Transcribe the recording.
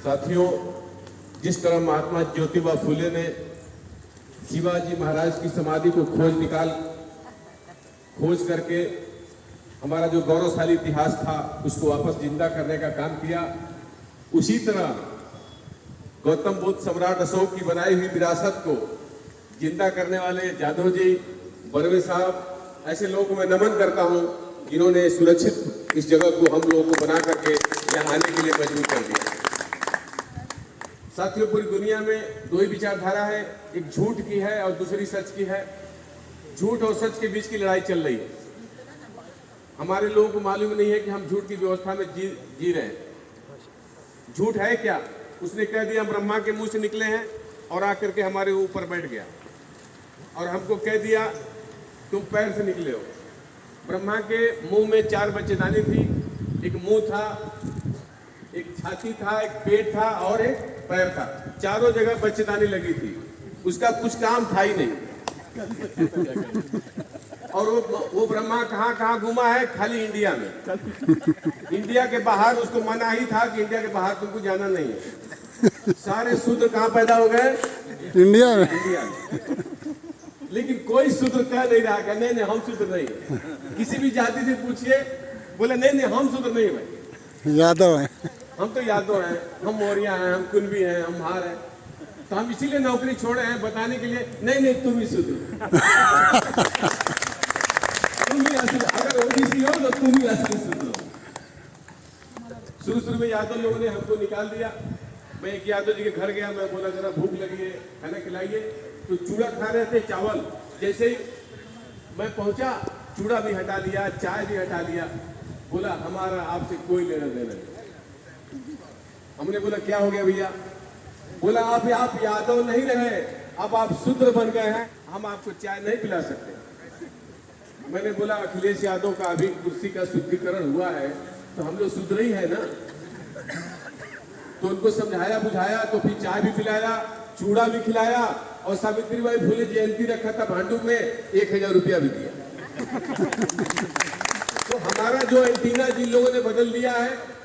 साथियों, जिस तरह महात्मा ज्योतिबा फुले ने शिवाजी महाराज की समाधि को खोज करके हमारा जो गौरवशाली इतिहास था उसको वापस जिंदा करने का काम किया, उसी तरह गौतम बुद्ध सम्राट अशोक की बनाई हुई विरासत को जिंदा करने वाले जाधव जी, बर्वे साहब, ऐसे लोगों को मैं नमन करता हूं जिन्होंने सुरक्षित इस जगह को हम लोगों को बना करके यहाँ आने के लिए मजबूर कर दिया। साथियों, पूरी दुनिया में दो ही विचारधारा है, एक झूठ की है और दूसरी सच की है। झूठ और सच के बीच की लड़ाई चल रही है। हमारे लोगों को मालूम नहीं है कि हम झूठ की व्यवस्था में जी रहे हैं। झूठ है क्या? उसने कह दिया हम ब्रह्मा के मुंह से निकले हैं और आकर के हमारे ऊपर बैठ गया और हमको कह दिया तुम पैर से निकले हो। ब्रह्मा के मुंह में 4 बच्चेदानी थी, एक मुंह था, एक छाती था, एक पेट था और एक पैर था। चारों जगह बच्चेदानी लगी थी, उसका कुछ काम था ही नहीं। और वो ब्रह्मा कहाँ कहाँ घूमा है? खाली इंडिया में। इंडिया के बाहर उसको मना ही था कि इंडिया के बाहर तुमको जाना नहीं है। सारे शूद्र कहाँ पैदा हो गए? इंडिया में। इंडिया में। लेकिन कोई शूद्र कह नहीं रहा कि नहीं हम शूद्र नहीं है। किसी भी जाति से पूछिए, बोले नहीं हम शूद्र नहीं भाई, यादव हैं, हम तो यादव हैं, हम मौर्य हैं, हम कुनबी हैं, हम हार हैं। तो हम इसीलिए नौकरी छोड़े हैं बताने के लिए नहीं तुम ही शूद्र, तुम ही असली, अगर ओबीसी हो तो तुम ही असली शूद्र हो। शुरू में यादव लोगों ने हमको निकाल दिया। मैं एक यादव जी के घर गया, मैं बोला जरा भूख लगी है, खाना खिलाइए। तो चूड़ा खा रहे थे, चावल। जैसे ही मैं पहुंचा, चूड़ा भी हटा लिया, चाय भी हटा लिया। बोला हमारा आपसे कोई लेना देना नहीं। हमने बोला क्या हो गया भैया? बोला आप यादव नहीं रहे, अब आप शूद्र बन गए हैं, हम आपको चाय नहीं पिला सकते। मैंने बोला अखिलेश यादव का अभी कुर्सी का शुद्धिकरण हुआ है तो हम लोग शूद्र ही है ना। तो उनको समझाया बुझाया, तो फिर चाय भी पिलाया, चूड़ा भी खिलाया और सावित्रीबाई फुले जयंती रखा था भांडुप में, 1000 रुपया भी दिया। तो हमारा जो एंटीना जिन लोगों ने बदल दिया है